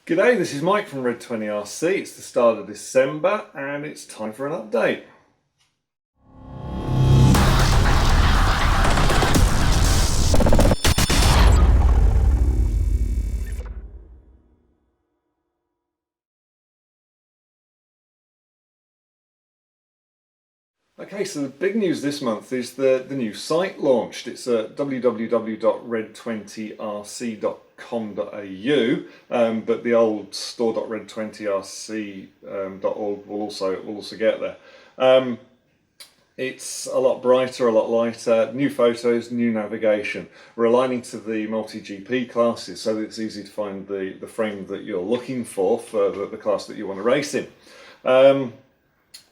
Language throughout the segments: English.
G'day, this is Mike from RED20RC. It's the start of December and it's time for an update. Okay, so the big news this month is the new site launched. It's at www.red20rc.com.au, but the old store.red20rc.org will also get there. It's a lot brighter, a lot lighter, new photos, new navigation. We're aligning to the multi-GP classes so that it's easy to find the frame that you're looking for the class that you want to race in.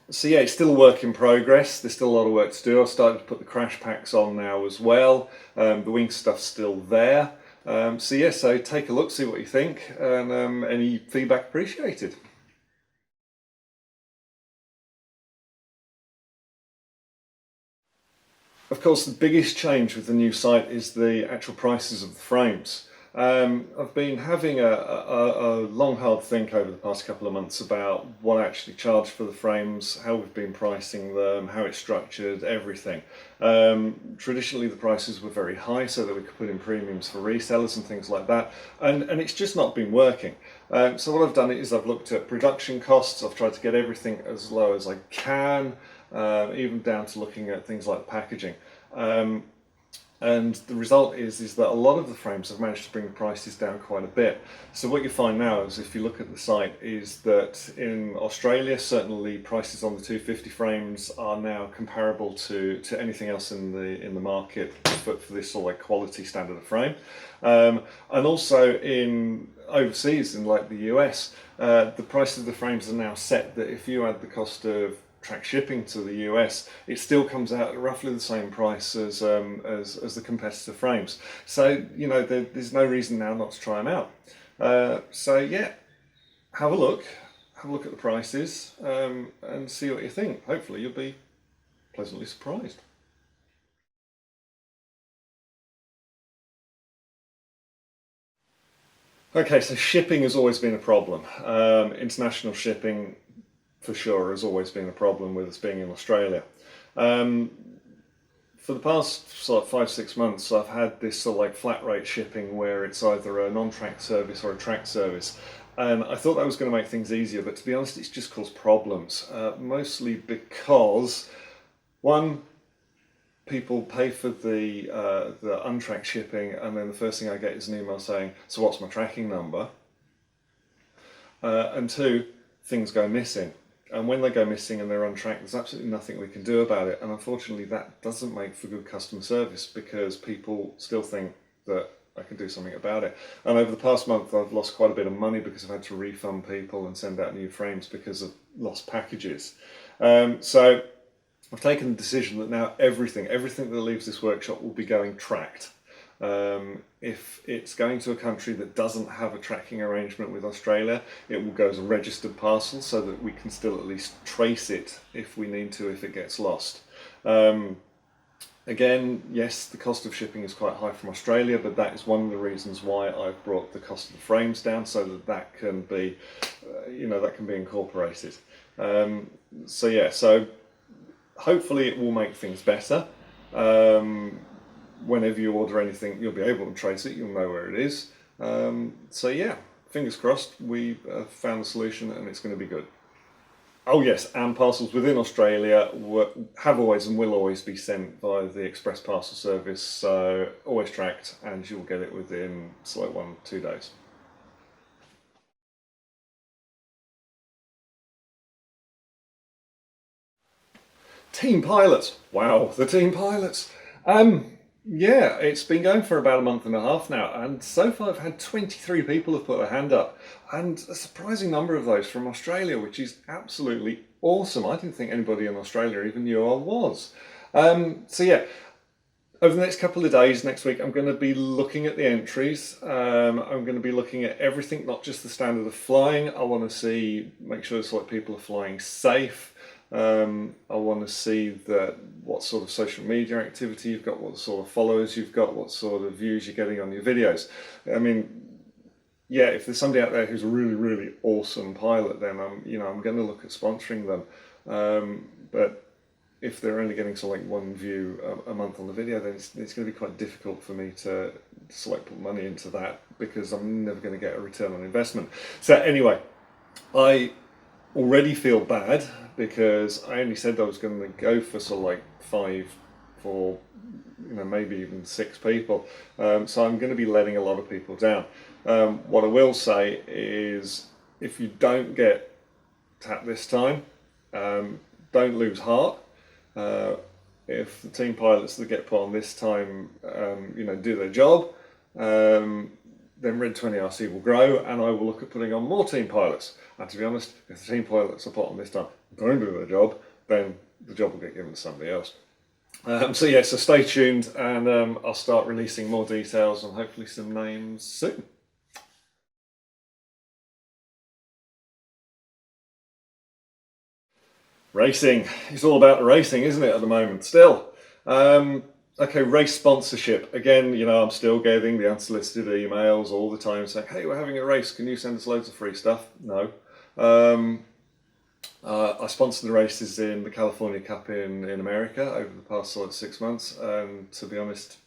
So yeah, it's still a work in progress. There's still a lot of work to do. I've started to put the crash packs on now as well. The wing stuff's still there. So take a look, see what you think, and any feedback appreciated. Of course, the biggest change with the new site is the actual prices of the frames. I've been having a long, hard think over the past couple of months about what I actually charge for the frames, how we've been pricing them, how it's structured, everything. Traditionally, the prices were very high so that we could put in premiums for resellers and things like that, and it's just not been working. So what I've done is I've looked at production costs. I've tried to get everything as low as I can, even down to looking at things like packaging. And the result is that a lot of the frames have managed to bring the prices down quite a bit. So what you find now is, if you look at the site, is that in Australia, certainly prices on the 250 frames are now comparable to anything else in the market for this sort of like quality standard of frame. And also in overseas, in like the US, the price of the frames are now set that if you add the cost of track shipping to the US, it still comes out at roughly the same price as the competitor frames. So you know, there's no reason now not to try them out. So yeah, have a look at the prices, and see what you think. Hopefully you'll be pleasantly surprised. Okay, so shipping has always been a problem. International shipping for sure has always been a problem with us being in Australia. For the past sort of 5-6 months, I've had this sort of like flat rate shipping where it's either a non-track service or a track service. And I thought that was going to make things easier, but to be honest, it's just caused problems. Mostly because, one, people pay for the untracked shipping, and then the first thing I get is an email saying, so what's my tracking number? And two, things go missing. And when they go missing and they're untracked, there's absolutely nothing we can do about it. And unfortunately, that doesn't make for good customer service, because people still think that I can do something about it. And over the past month, I've lost quite a bit of money because I've had to refund people and send out new frames because of lost packages. So I've taken the decision that now everything that leaves this workshop will be going tracked. If it's going to a country that doesn't have a tracking arrangement with Australia, it will go as a registered parcel so that we can still at least trace it if we need to, if it gets lost. Again, yes, the cost of shipping is quite high from Australia, but that is one of the reasons why I've brought the cost of the frames down, so that can be, that can be incorporated. So yeah, so hopefully it will make things better. Whenever you order anything, you'll be able to trace it, you'll know where it is. So yeah, fingers crossed, we found a solution and it's going to be good. Oh yes, and parcels within Australia have always and will always be sent via the express parcel service, so always tracked, and you'll get it within like 1-2 days. Team pilots, wow, the team pilots. Yeah, it's been going for about a month and a half now, and so far I've had 23 people have put their hand up, and a surprising number of those from Australia, which is absolutely awesome. I didn't think anybody in Australia even knew I was. So yeah, over the next couple of days, next week, I'm going to be looking at the entries. I'm going to be looking at everything, not just the standard of flying. I want to make sure it's like people are flying safe. I want to see what sort of social media activity you've got, what sort of followers you've got, what sort of views you're getting on your videos. I mean, yeah, if there's somebody out there who's a really, really awesome pilot, then I'm going to look at sponsoring them. But if they're only getting sort of like one view a month on the video, then it's going to be quite difficult for me to sort of like put money into that, because I'm never going to get a return on investment. So anyway, I already feel bad because I only said I was going to go for sort of like 5 for maybe even 6 people. So I'm going to be letting a lot of people down. What I will say is, if you don't get tapped this time, don't lose heart. If the team pilots that get put on this time, do their job, then RED20RC will grow, and I will look at putting on more team pilots. And to be honest, if the team pilots are put on this time don't do their job, then the job will get given to somebody else. So stay tuned, and I'll start releasing more details and hopefully some names soon. Racing. It's all about the racing, isn't it, at the moment, still? Okay, race sponsorship. Again, I'm still getting the unsolicited emails all the time saying, hey, we're having a race, can you send us loads of free stuff? No. I sponsored the races in the California Cup in America over the past sort of 6 months, and to be honest,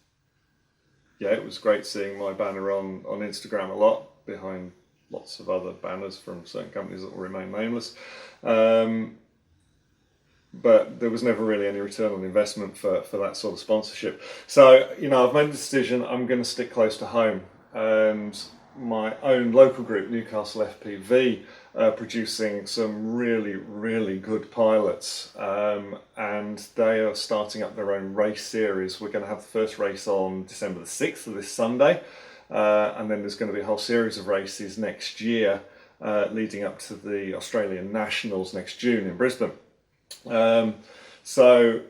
yeah, it was great seeing my banner on Instagram a lot, behind lots of other banners from certain companies that will remain nameless. But there was never really any return on investment for that sort of sponsorship. So, I've made the decision I'm going to stick close to home, and my own local group, Newcastle FPV, producing some really, really good pilots, and they are starting up their own race series. We're going to have the first race on December the 6th, so this Sunday, and then there's going to be a whole series of races next year, leading up to the Australian Nationals next June in Brisbane. So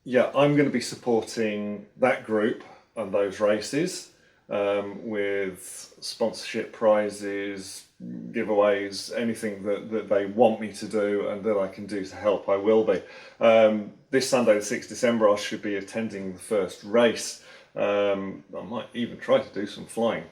yeah, I'm going to be supporting that group and those races, with sponsorship, prizes, giveaways, anything that they want me to do and that I can do to help, I will be. This Sunday, the 6th December, I should be attending the first race. I might even try to do some flying,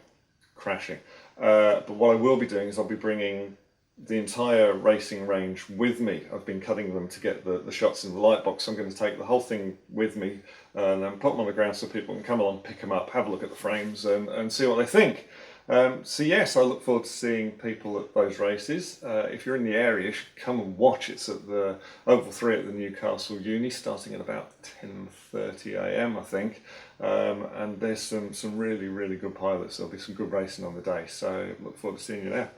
crashing. But what I will be doing is I'll be bringing the entire racing range with me. I've been cutting them to get the shots in the light box. I'm going to take the whole thing with me and then put them on the ground so people can come along, pick them up, have a look at the frames and see what they think. So yes, I look forward to seeing people at those races. If you're in the area, you should come and watch. It's at the Oval 3 at the Newcastle Uni, starting at about 10:30 AM, I think. And there's some really, really good pilots. There'll be some good racing on the day, so look forward to seeing you there.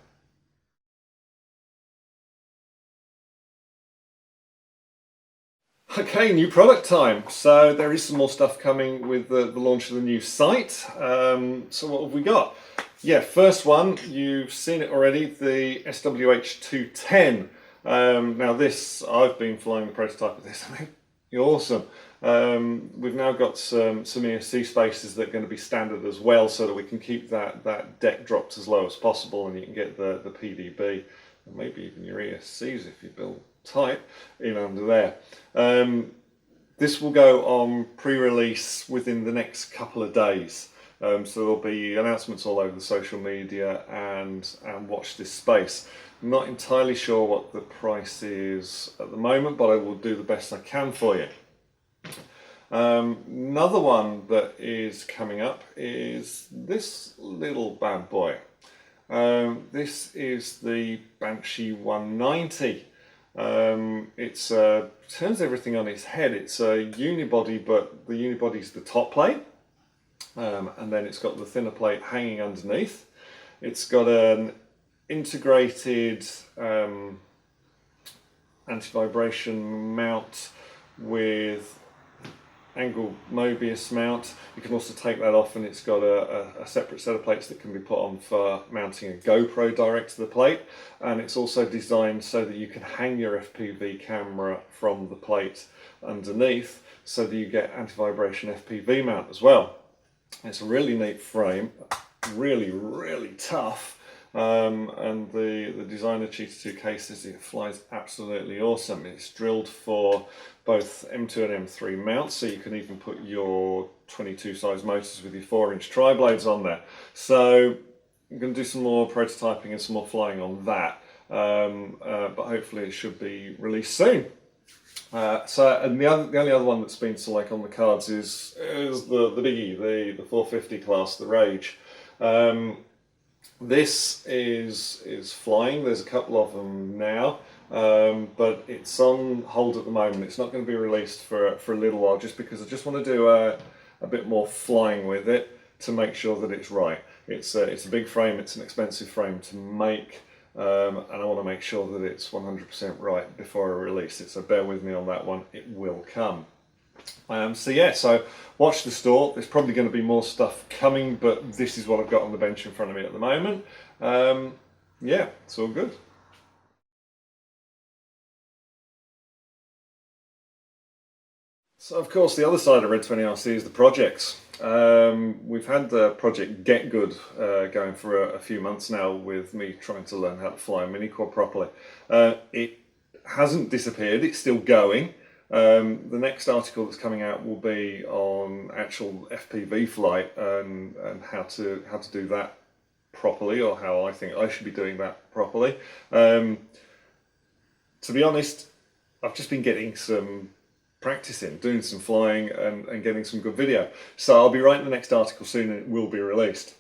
Okay, new product time. So there is some more stuff coming with the launch of the new site. So what have we got? Yeah, first one, you've seen it already, the SWH210. Now this, I've been flying the prototype of this, I think, awesome. We've now got some ESC spaces that are going to be standard as well, so that we can keep that deck dropped as low as possible, and you can get the PDB, and maybe even your ESCs if you build tight in under there. This will go on pre-release within the next couple of days. So there'll be announcements all over the social media, and watch this space. I'm not entirely sure what the price is at the moment, but I will do the best I can for you. Another one that is coming up is this little bad boy. This is the Banshee 190. It's turns everything on its head. It's a unibody, but the unibody's the top plate, and then it's got the thinner plate hanging underneath. It's got an integrated anti-vibration mount with angle Mobius mount. You can also take that off, and it's got a separate set of plates that can be put on for mounting a GoPro direct to the plate, and it's also designed so that you can hang your FPV camera from the plate underneath, so that you get anti-vibration FPV mount as well. It's a really neat frame, really, really tough, and the designer Cheetah 2 cases, it flies absolutely awesome. It's drilled for both M2 and M3 mounts, so you can even put your 22 size motors with your 4-inch tri-blades on there. So I'm going to do some more prototyping and some more flying on that, but hopefully it should be released soon. And the only other one that's been like on the cards is the biggie, the 450 class, the Rage. This is flying. There's a couple of them now, but it's on hold at the moment. It's not going to be released for a little while, just because I just want to do a bit more flying with it to make sure that it's right. It's a big frame. It's an expensive frame to make. And I want to make sure that it's 100% right before I release it, so bear with me on that one, it will come. So watch the store. There's probably going to be more stuff coming, but this is what I've got on the bench in front of me at the moment. Yeah, it's all good. So of course the other side of RED20RC is the projects. We've had the project Get Good going for a few months now, with me trying to learn how to fly a mini quad properly. It hasn't disappeared, it's still going. The next article that's coming out will be on actual FPV flight and how to do that properly, or how I think I should be doing that properly. To be honest, I've just been getting some practicing, doing some flying and getting some good video. So I'll be writing the next article soon and it will be released.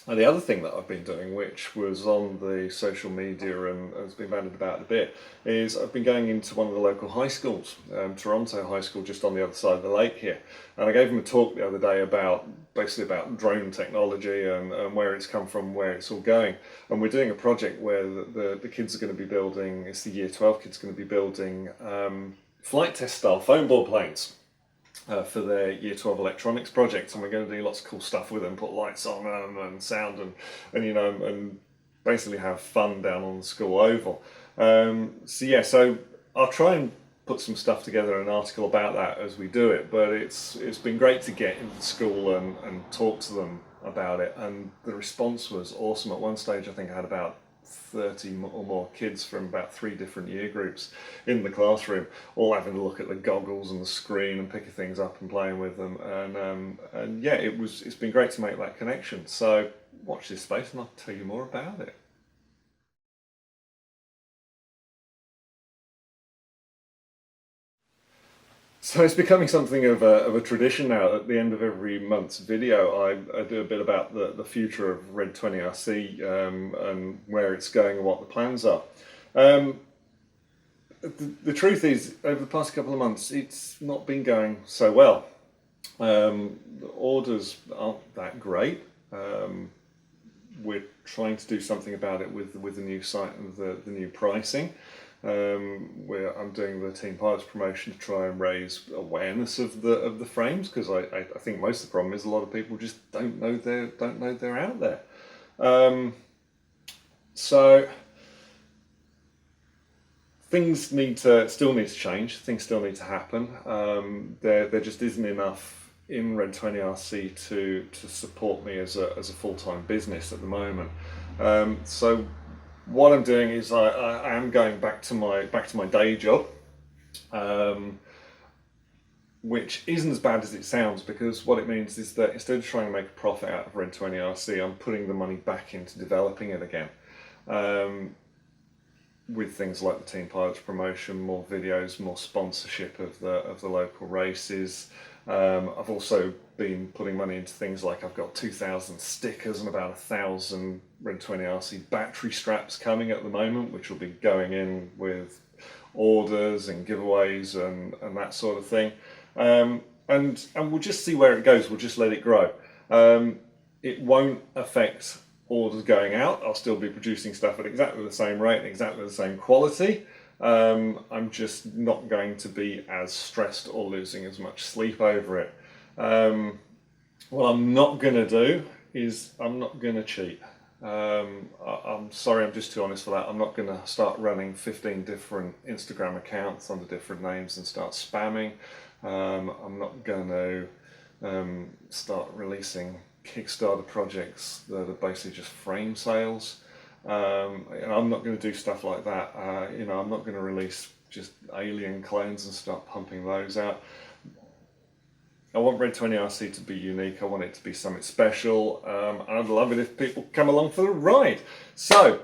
And the other thing that I've been doing, which was on the social media and has been bandied about a bit, is I've been going into one of the local high schools, Toronto High School, just on the other side of the lake here. And I gave them a talk the other day basically about drone technology and where it's come from, where it's all going. And we're doing a project where the kids are going to be building, it's the Year 12 kids going to be building flight test style foam ball planes for their Year 12 electronics project, and we're going to do lots of cool stuff with them, put lights on them and sound and basically have fun down on the school oval. So I'll try and put some stuff together, an article about that as we do it, but it's been great to get into school and talk to them about it, and the response was awesome. At one stage I think I had about 30 or more kids from about 3 different year groups in the classroom, all having a look at the goggles and the screen and picking things up and playing with them, and yeah, it's been great to make that connection. So watch this space and I'll tell you more about it. So it's becoming something of a tradition now. At the end of every month's video, I do a bit about the future of RED20RC and where it's going and what the plans are. The truth is, over the past couple of months, it's not been going so well. The orders aren't that great. We're trying to do something about it with the new site and the new pricing. Where I'm doing the Team Pilots promotion to try and raise awareness of the frames, because I think most of the problem is a lot of people just don't know they're out there. So things still need to change. Things still need to happen. There just isn't enough in RED20RC to support me as a full-time business at the moment. So what I'm doing is I am going back to my day job, which isn't as bad as it sounds, because what it means is that instead of trying to make a profit out of RED20RC, I'm putting the money back into developing it again, with things like the Team Pilots promotion, more videos, more sponsorship of the local races. I've also been putting money into things like I've got 2,000 stickers and about 1,000 RED20RC battery straps coming at the moment, which will be going in with orders and giveaways and that sort of thing. And we'll just see where it goes. We'll just let it grow. It won't affect orders going out. I'll still be producing stuff at exactly the same rate and exactly the same quality. I'm just not going to be as stressed or losing as much sleep over it. What I'm not going to do is I'm not going to cheat. I'm sorry, I'm just too honest for that. I'm not going to start running 15 different Instagram accounts under different names and start spamming. I'm not going to start releasing Kickstarter projects that are basically just frame sales. And I'm not going to do stuff like that. I'm not going to release just alien clones and start pumping those out. I want RED20RC to be unique. I want it to be something special. I'd love it if people come along for the ride. So,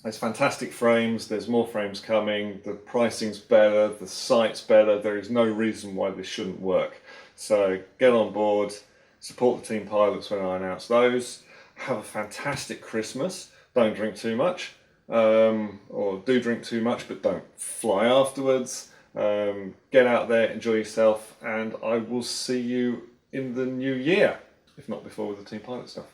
there's fantastic frames. There's more frames coming. The pricing's better. The site's better. There is no reason why this shouldn't work. So, get on board. Support the team pilots when I announce those. Have a fantastic Christmas. Don't drink too much. Or do drink too much, but don't fly afterwards. Get out there, enjoy yourself, and I will see you in the new year, if not before, with the team pilot stuff.